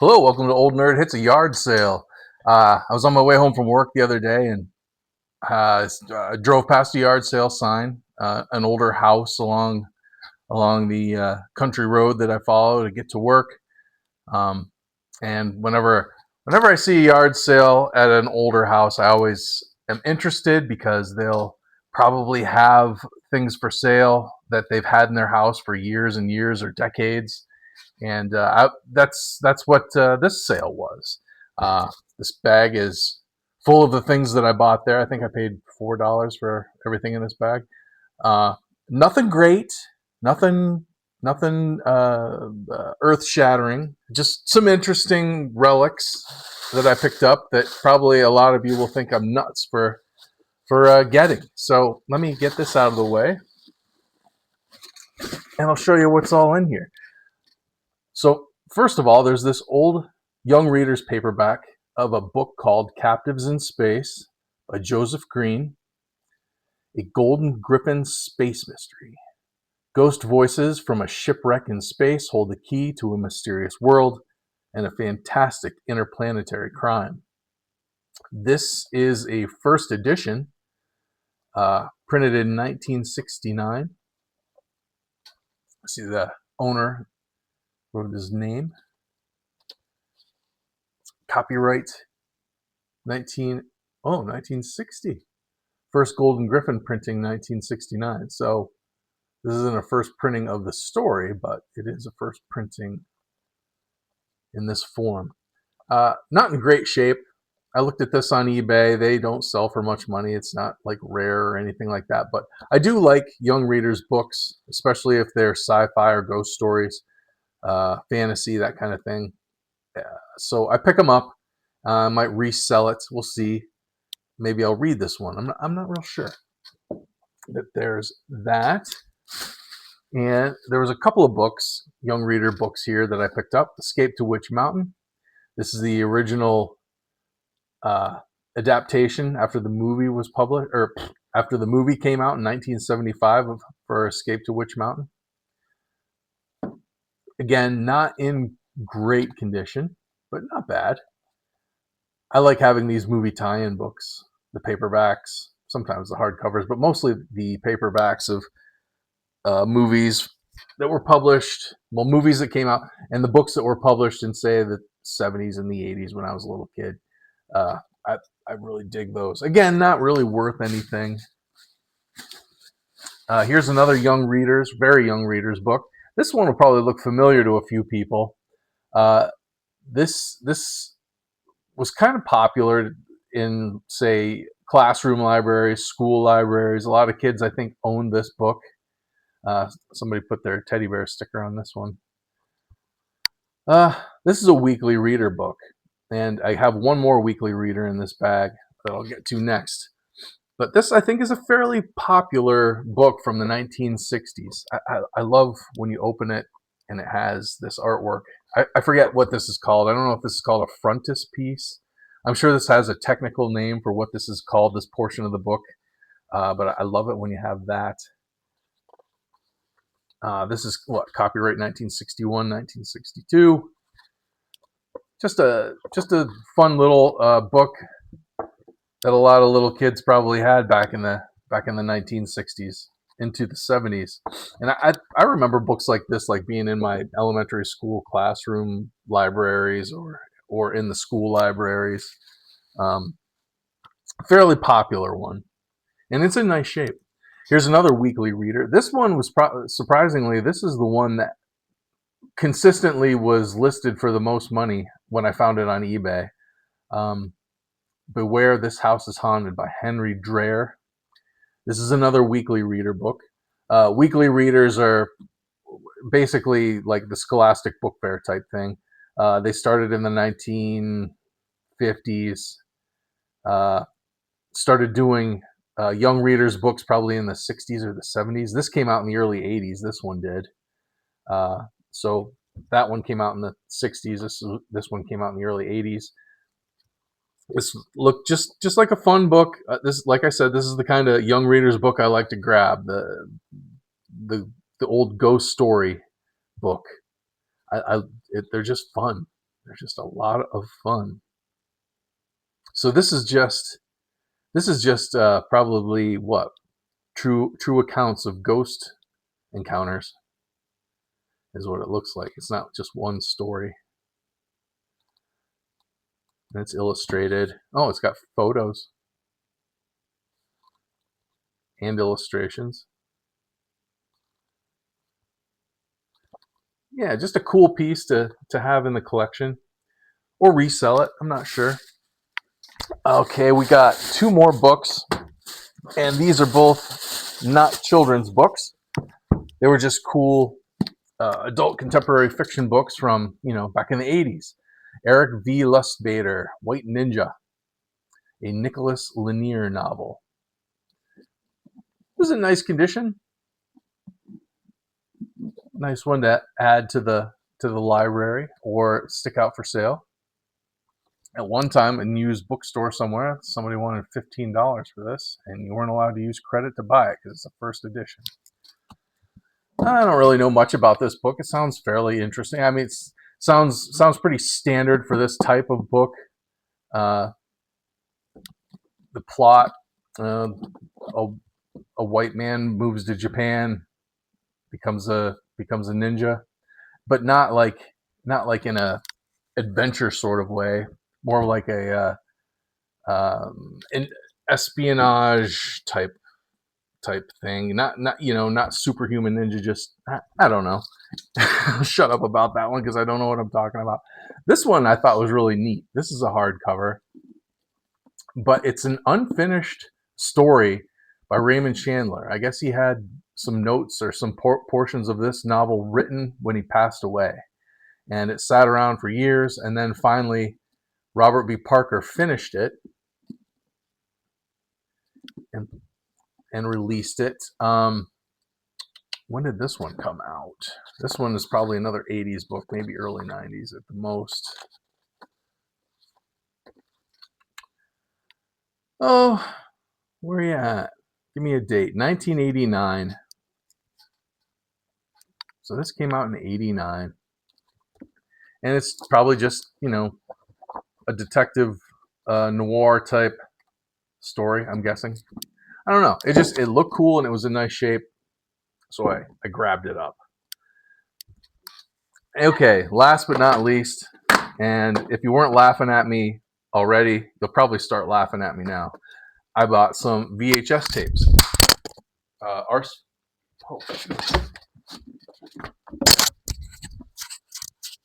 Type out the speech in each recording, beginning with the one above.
Hello, welcome to Old Nerd Hits a Yard Sale. I was on my way home from work the other day and drove past a yard sale sign, an older house along the country road that I follow to get to work. Um, and whenever I see a yard sale at an older house, I always am interested because they'll probably have things for sale that they've had in their house for years and years or decades, and that's what this sale was. This bag is full of the things that I bought there. I think I paid $4 for everything in this bag. Uh, Nothing great, nothing, nothing earth shattering. Just some interesting relics that I picked up that probably a lot of you will think I'm nuts for getting. So let me get this out of the way, and I'll show you what's all in here. So, first of all, there's this old young reader's paperback of a book called Captives in Space by Joseph Green, a Golden Griffin space mystery. Ghost voices from a shipwreck in space hold the key to a mysterious world and a fantastic interplanetary crime. This is a first edition, printed in 1969. See, the owner wrote his name. Copyright 1960. First Golden Griffin printing 1969. So this isn't a first printing of the story, but it is a first printing in this form. Not in great shape. I looked at this on eBay. They don't sell for much money. It's not like rare or anything like that. But I do like young readers' books, especially if they're sci-fi or ghost stories, fantasy, that kind of thing. So I pick them up. I might resell it. We'll see. Maybe I'll read this one. I'm not real sure. But there's that. And there was a couple of books, young reader books here that I picked up. Escape to Witch Mountain. This is the original adaptation after the movie was published, or after the movie came out in 1975 for Escape to Witch Mountain. Again, not in great condition, but not bad. I like having these movie tie-in books, the paperbacks, sometimes the hardcovers, but mostly the paperbacks of movies that were published, well, movies that came out, and the books that were published in, say, the 70s and the 80s when I was a little kid. Uh, I, I really dig those. Again, not really worth anything. Here's another very young readers book. This one will probably look familiar to a few people. Uh, this was kind of popular in, say, classroom libraries, school libraries. A lot of kids, I think, owned this book. Somebody put their teddy bear sticker on this one. This is a weekly reader book, and I have one more weekly reader in this bag that I'll get to next. But this, I think, is a fairly popular book from the 1960s. I love when you open it and it has this artwork. I forget what this is called. I don't know if this is called a frontispiece. I'm sure this has a technical name for what this is called, this portion of the book. But I love it when you have that. This is what, copyright 1961, 1962. Just a fun little book that a lot of little kids probably had back in the 1960s into the 70s. And I remember books like this, like being in my elementary school classroom libraries or in the school libraries. Fairly popular one, and it's in nice shape. Here's another weekly reader. This one was surprisingly, this is the one that consistently was listed for the most money when I found it on eBay. Beware This House is Haunted by Henry Dreher. This is another weekly reader book. Weekly readers are basically like the Scholastic Book Fair type thing. They started in the 1950s, started doing young readers books probably in the 60s or the 70s. This came out in the early 80s. This one did. So that one came out in the 60s. This one came out in the early 80s. This looked just like a fun book. This, like I said, this is the kind of young readers book I like to grab. The old ghost story book. They're just fun. They're just a lot of fun. So this is just probably what true accounts of ghost encounters is what it looks like. It's not just one story. And it's illustrated. Oh, it's got photos and illustrations. Yeah, just a cool piece to have in the collection or resell it. I'm not sure. Okay, we got two more books, and these are both not children's books. They were just cool adult contemporary fiction books from, back in the 80s. Eric V. Lustbader, White Ninja, a Nicholas Lanier novel. It was in nice condition. Nice one to add to the library or stick out for sale. At one time, a used bookstore somewhere, somebody wanted $15 for this, and you weren't allowed to use credit to buy it because it's a first edition. I don't really know much about this book. It sounds fairly interesting. I mean, it sounds pretty standard for this type of book. The plot: a white man moves to Japan, becomes a ninja, but not like in a adventure sort of way. More like a an espionage type thing. Not superhuman ninja. Just I don't know. Shut up about that one because I don't know what I'm talking about. This one I thought was really neat. This is a hardcover, but it's an unfinished story by Raymond Chandler. I guess he had some notes or some portions of this novel written when he passed away, and it sat around for years, and then finally Robert B. Parker finished it and released it. When did this one come out? This one is probably another 80s book, maybe early 90s at the most. Oh, where are you at? Give me a date. 1989. So this came out in 89. And it's probably just, a detective noir type story, I'm guessing. I don't know. It looked cool and it was in nice shape. So I grabbed it up. Okay, last but not least, and if you weren't laughing at me already, you'll probably start laughing at me now. I bought some VHS tapes.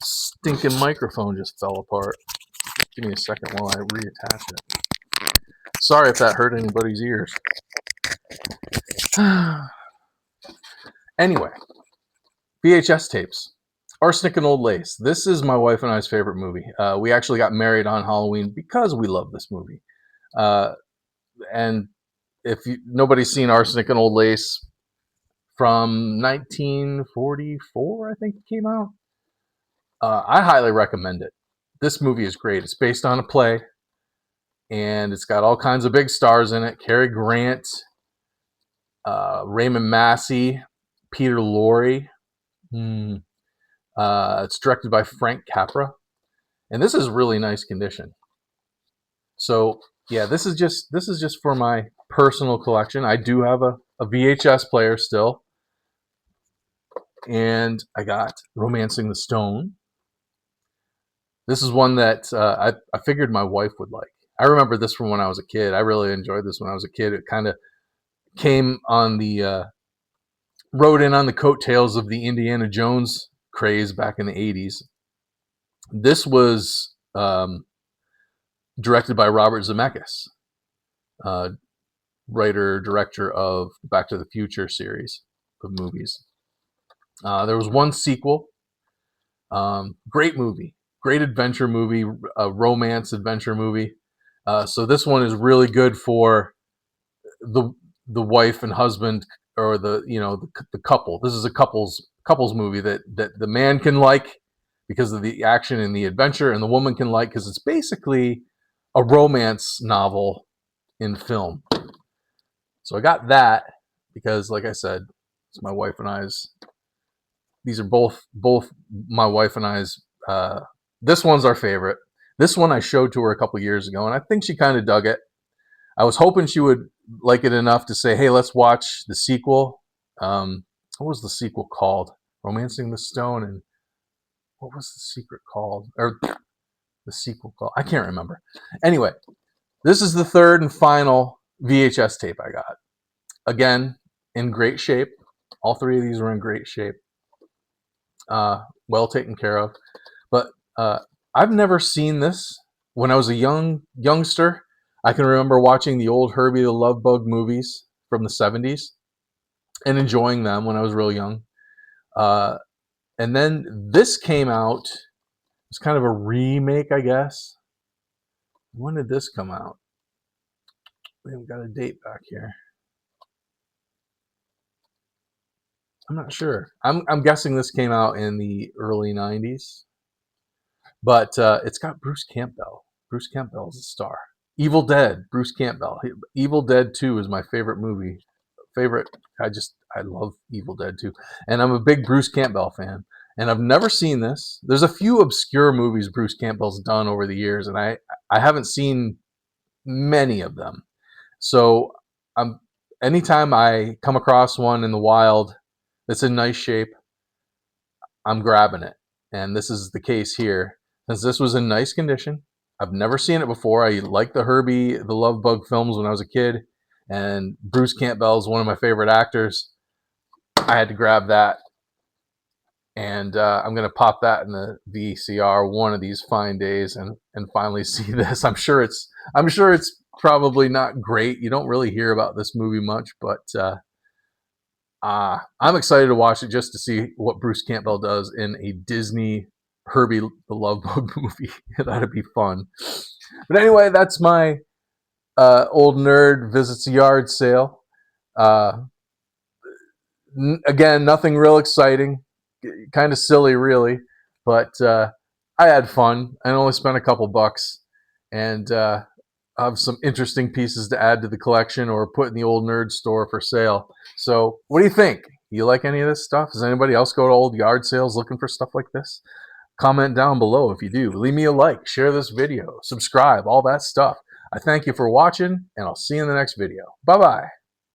Stinking microphone just fell apart. Give me a second while I reattach it. Sorry if that hurt anybody's ears. Anyway, VHS tapes. Arsenic and Old Lace. This is my wife and I's favorite movie. We actually got married on Halloween because we love this movie. And if nobody's seen Arsenic and Old Lace, from 1944, I think it came out. I highly recommend it. This movie is great. It's based on a play, and it's got all kinds of big stars in it. Cary Grant, Raymond Massey, Peter Lorre. It's directed by Frank Capra, and this is really nice condition. So yeah, this is just for my personal collection. I do have a VHS player still, and I got Romancing the Stone. This is one that I figured my wife would like. I remember this from when I was a kid. I really enjoyed this when I was a kid. It kind of came on the rode in on the coattails of the Indiana Jones craze back in the 80s. This was directed by Robert Zemeckis, writer, director of Back to the Future series of movies. There was one sequel. Great movie. Great adventure movie, a romance adventure movie. So this one is really good for the wife and husband, or the couple. This is a couples movie that the man can like because of the action and the adventure, and the woman can like because it's basically a romance novel in film. So I got that because, like I said, it's my wife and I's. These are both my wife and I's This one's our favorite. This one I showed to her a couple years ago, and I think she kind of dug it. I was hoping she would like it enough to say, "Hey, let's watch the sequel." What was the sequel called? Romancing the Stone, and what was the secret called? Or the sequel called? I can't remember. Anyway, this is the third and final VHS tape I got. Again, in great shape. All three of these were in great shape. Well taken care of. But I've never seen this. When I was a youngster, I can remember watching the old Herbie the Love Bug movies from the 70s and enjoying them when I was real young. And then this came out. It's kind of a remake, I guess. When did this come out? We haven't got a date back here. I'm not sure. I'm guessing this came out in the early 90s. But it's got Bruce Campbell. Bruce Campbell is a star. Evil Dead, Bruce Campbell. Evil Dead 2 is my favorite movie. I love Evil Dead 2. And I'm a big Bruce Campbell fan. And I've never seen this. There's a few obscure movies Bruce Campbell's done over the years, and I haven't seen many of them. So anytime I come across one in the wild that's in nice shape, I'm grabbing it. And this is the case here. Since this was in nice condition, I've never seen it before. I liked the Herbie the Love Bug films when I was a kid, and Bruce Campbell is one of my favorite actors. I had to grab that, and I'm gonna pop that in the VCR one of these fine days and finally see this. I'm sure it's probably not great. You don't really hear about this movie much, but I'm excited to watch it just to see what Bruce Campbell does in a Disney Herbie the Love Bug movie. That'd be fun. But anyway, that's my old nerd visits a yard sale. Again, nothing real exciting. Kind of silly, really. But I had fun. I only spent a couple bucks. And I have some interesting pieces to add to the collection or put in the old nerd store for sale. So what do you think? You like any of this stuff? Does anybody else go to old yard sales looking for stuff like this? Comment down below if you do. Leave me a like, share this video, subscribe, all that stuff. I thank you for watching, and I'll see you in the next video. Bye-bye.